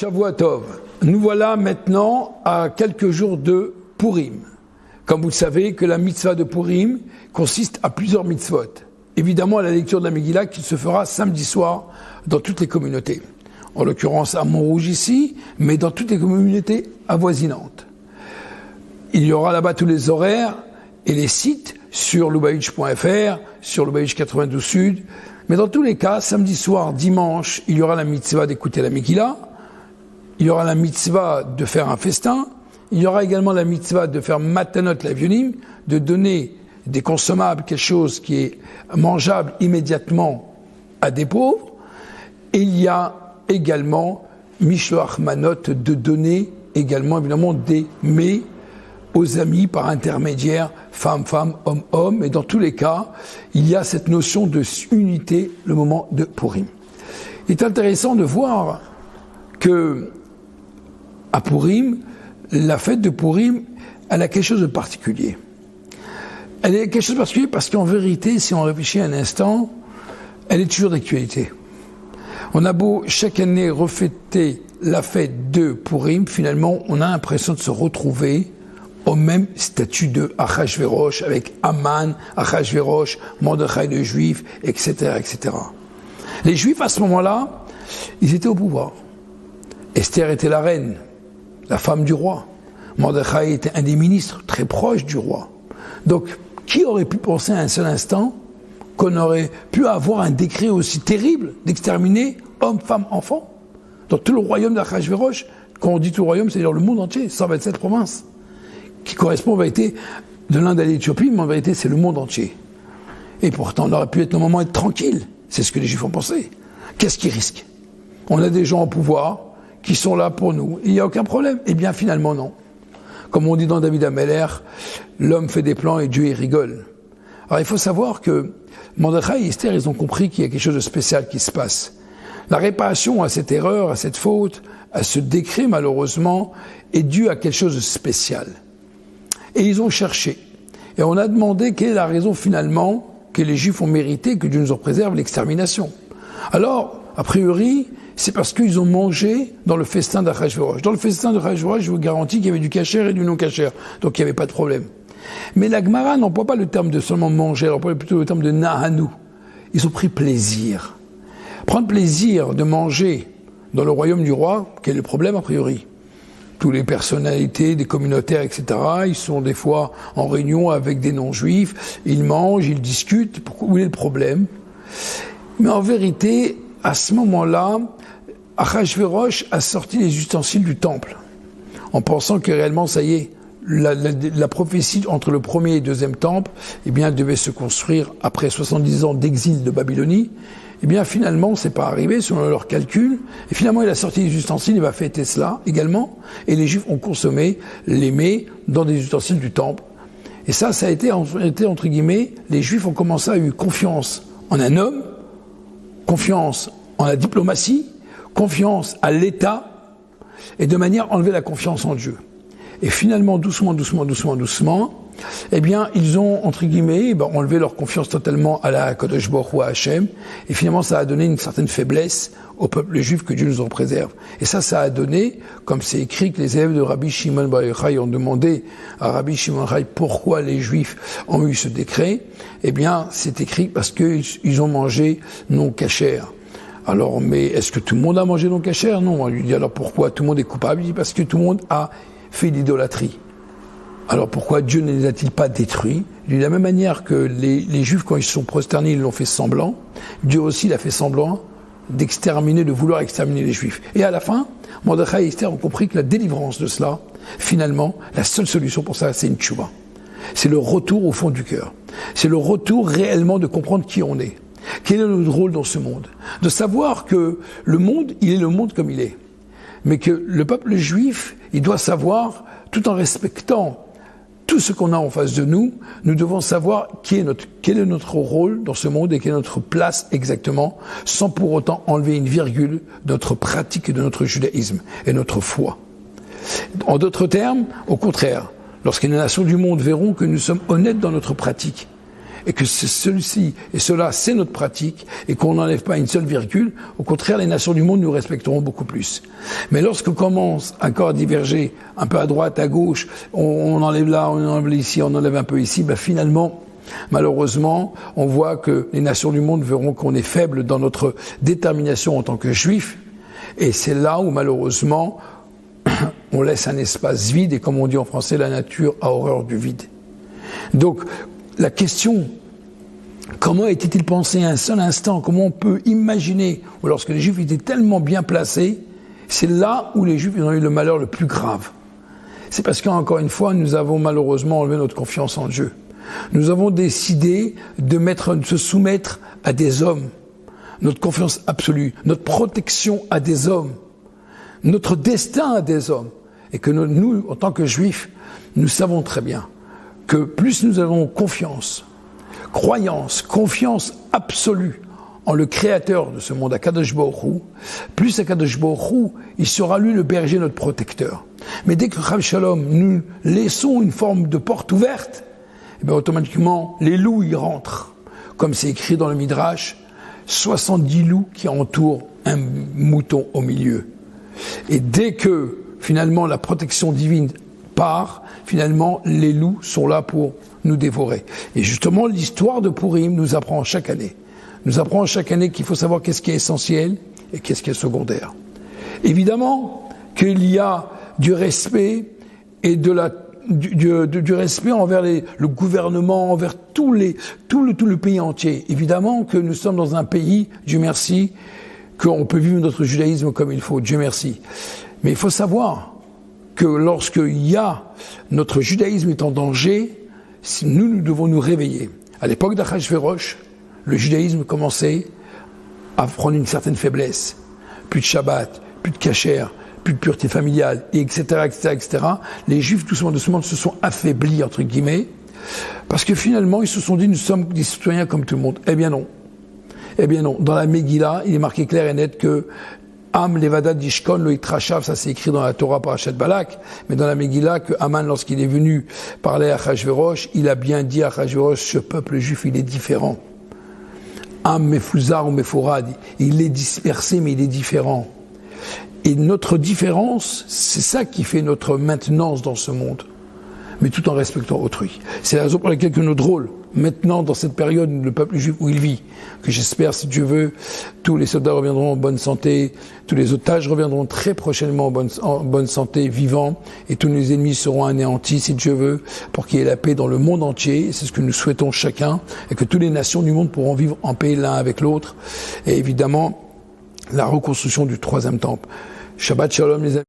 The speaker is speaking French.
Shavua Tov. Nous voilà maintenant à quelques jours de Purim. Comme vous le savez, que la mitzvah de Purim consiste à plusieurs mitzvot. Évidemment, à la lecture de la Megillah qui se fera samedi soir dans toutes les communautés. En l'occurrence à Montrouge ici, mais dans toutes les communautés avoisinantes. Il y aura là-bas tous les horaires et les sites sur lubavitch.fr, sur Lubavitch 92 Sud. Mais dans tous les cas, samedi soir, dimanche, il y aura la mitzvah d'écouter la Megillah. Il y aura la mitzvah de faire un festin. Il y aura également la mitzvah de faire matanot lavionim, de donner des consommables, quelque chose qui est mangeable immédiatement à des pauvres. Et il y a également mishloach manot, de donner également évidemment des mets aux amis par intermédiaire femme-femme, homme-homme. Et dans tous les cas, il y a cette notion de unité le moment de Purim. Il est intéressant de voir que à Purim, la fête de Purim, elle a quelque chose de particulier. Elle est quelque chose de particulier parce qu'en vérité, si on réfléchit un instant, elle est toujours d'actualité. On a beau chaque année refêter la fête de Purim, finalement, on a l'impression de se retrouver au même statut de Achashverosh, avec Aman, Achashverosh, Mordechai le Juif, etc., etc. Les Juifs, à ce moment-là, ils étaient au pouvoir. Esther était la reine, la femme du roi. Mordechai était un des ministres très proches du roi. Donc, qui aurait pu penser à un seul instant qu'on aurait pu avoir un décret aussi terrible d'exterminer hommes, femmes, enfants dans tout le royaume d'Achashverosh? Quand on dit tout le royaume, c'est-à-dire le monde entier, 127 provinces, qui correspond en vérité de l'Inde à l'Éthiopie, mais en vérité c'est le monde entier. Et pourtant on aurait pu être normalement être tranquille. C'est ce que les Juifs ont pensé. Qu'est-ce qu'ils risquent? On a des gens au pouvoir qui sont là pour nous, il n'y a aucun problème. Eh bien finalement non. Comme on dit dans David Ameller, l'homme fait des plans et Dieu y rigole. Alors il faut savoir que Mordechai et Esther, ils ont compris qu'il y a quelque chose de spécial qui se passe. La réparation à cette erreur, à cette faute, à ce décret malheureusement, est due à quelque chose de spécial. Et ils ont cherché. Et on a demandé quelle est la raison finalement que les Juifs ont mérité que Dieu nous en préserve l'extermination. Alors, a priori, c'est parce qu'ils ont mangé dans le festin d'Achashverosh. Dans le festin d'Achashverosh, je vous garantis qu'il y avait du kasher et du non-kasher. Donc il n'y avait pas de problème. Mais la Gemara n'emploie pas le terme de seulement manger, elle emploie plutôt le terme de nahanu. Ils ont pris plaisir. Prendre plaisir de manger dans le royaume du roi, quel est le problème a priori? Toutes les personnalités, des communautaires, etc., ils sont des fois en réunion avec des non-juifs, ils mangent, ils discutent, où est le problème? Mais en vérité, à ce moment-là, Achashverosh a sorti les ustensiles du temple, en pensant que réellement, ça y est, la prophétie entre le premier et le deuxième temple, eh bien, devait se construire après 70 ans d'exil de Babylonie. Eh bien, finalement, c'est pas arrivé selon leurs calculs. Et finalement, il a sorti les ustensiles, il va fêter cela également. Et les Juifs ont consommé les mets dans des ustensiles du temple. Et ça a été entre guillemets, les Juifs ont commencé à avoir confiance en un homme, confiance en la diplomatie, confiance à l'État, et de manière à enlever la confiance en Dieu. Et finalement, doucement, eh bien, ils ont, entre guillemets, enlevé leur confiance totalement à la Kadosh Baruch Hu, à Hachem, et finalement, ça a donné une certaine faiblesse au peuple juif, que Dieu nous en préserve. Et ça a donné, comme c'est écrit, que les élèves de Rabbi Shimon bar Yochai ont demandé à Rabbi Shimon bar Yochai pourquoi les Juifs ont eu ce décret. Eh bien, c'est écrit parce qu'ils ont mangé non kasher. Alors, mais est-ce que tout le monde a mangé non kasher? Non. On lui dit alors pourquoi tout le monde est coupable? Il dit parce que tout le monde a fait l'idolâtrie. Alors pourquoi Dieu ne les a-t-il pas détruits? De la même manière que les Juifs, quand ils se sont prosternés, ils l'ont fait semblant, Dieu aussi l'a fait semblant de vouloir exterminer les Juifs. Et à la fin, Mordechai et Esther ont compris que la délivrance de cela, finalement, la seule solution pour ça, c'est une tchouva. C'est le retour au fond du cœur. C'est le retour réellement de comprendre qui on est. Quel est notre rôle dans ce monde? De savoir que le monde, il est le monde comme il est. Mais que le peuple juif, il doit savoir, tout en respectant tout ce qu'on a en face de nous, nous devons savoir quel est notre rôle dans ce monde et quelle est notre place exactement, sans pour autant enlever une virgule de notre pratique et de notre judaïsme et notre foi. En d'autres termes, au contraire, lorsque les nations du monde verront que nous sommes honnêtes dans notre pratique et que celui-ci et cela, c'est notre pratique, et qu'on n'enlève pas une seule virgule, au contraire, les nations du monde nous respecteront beaucoup plus. Mais lorsqu'on commence encore à diverger, un peu à droite, à gauche, on enlève là, on enlève ici, on enlève un peu ici, finalement, malheureusement, on voit que les nations du monde verront qu'on est faible dans notre détermination en tant que juifs, et c'est là où, malheureusement, on laisse un espace vide, et comme on dit en français, la nature a horreur du vide. Donc, la question, comment était-il pensé un seul instant, comment on peut imaginer, ou lorsque les Juifs étaient tellement bien placés, c'est là où les Juifs ont eu le malheur le plus grave. C'est parce qu'encore une fois, nous avons malheureusement enlevé notre confiance en Dieu. Nous avons décidé de se soumettre à des hommes, notre confiance absolue, notre protection à des hommes, notre destin à des hommes. Et que nous, en tant que Juifs, nous savons très bien que plus nous avons confiance, croyance, confiance absolue en le créateur de ce monde, Akadosh Baruch Hu, plus Akadosh Baruch Hu, il sera lui le berger, notre protecteur. Mais dès que Chav Shalom, nous laissons une forme de porte ouverte, automatiquement, les loups y rentrent. Comme c'est écrit dans le Midrash, 70 loups qui entourent un mouton au milieu. Et dès que, finalement, la protection divine part, finalement, les loups sont là pour nous dévorer. Et justement, l'histoire de Purim nous apprend chaque année. Nous apprend chaque année qu'il faut savoir qu'est-ce qui est essentiel et qu'est-ce qui est secondaire. Évidemment qu'il y a du respect et du respect envers le gouvernement, envers tout le pays entier. Évidemment que nous sommes dans un pays, Dieu merci, qu'on peut vivre notre judaïsme comme il faut, Dieu merci. Mais il faut savoir que lorsque notre judaïsme est en danger, nous devons nous réveiller. À l'époque d'Achashverosh, le judaïsme commençait à prendre une certaine faiblesse. Plus de Shabbat, plus de kasher, plus de pureté familiale, etc., etc., etc. Les Juifs, doucement, se sont affaiblis, entre guillemets, parce que finalement, ils se sont dit, nous sommes des citoyens comme tout le monde. Eh bien non. Dans la Megillah, il est marqué clair et net que Am levada dishkon lo itrashav, ça c'est écrit dans la Torah Parashat Balak, mais dans la Megillah que Haman, lorsqu'il est venu parler à Achashverosh, il a bien dit à Achashverosh, ce peuple juif, il est différent. Am mefuzar ou meforad, il est dispersé, mais il est différent. Et notre différence, c'est ça qui fait notre maintenance dans ce monde, mais tout en respectant autrui. C'est la raison pour laquelle que notre rôle, maintenant, dans cette période, le peuple juif où il vit, que j'espère, si Dieu veut, tous les soldats reviendront en bonne santé, tous les otages reviendront très prochainement en bonne santé, vivants, et tous nos ennemis seront anéantis, si Dieu veut, pour qu'il y ait la paix dans le monde entier. Et c'est ce que nous souhaitons chacun, et que toutes les nations du monde pourront vivre en paix l'un avec l'autre. Et évidemment, la reconstruction du troisième temple. Shabbat Shalom, les amis.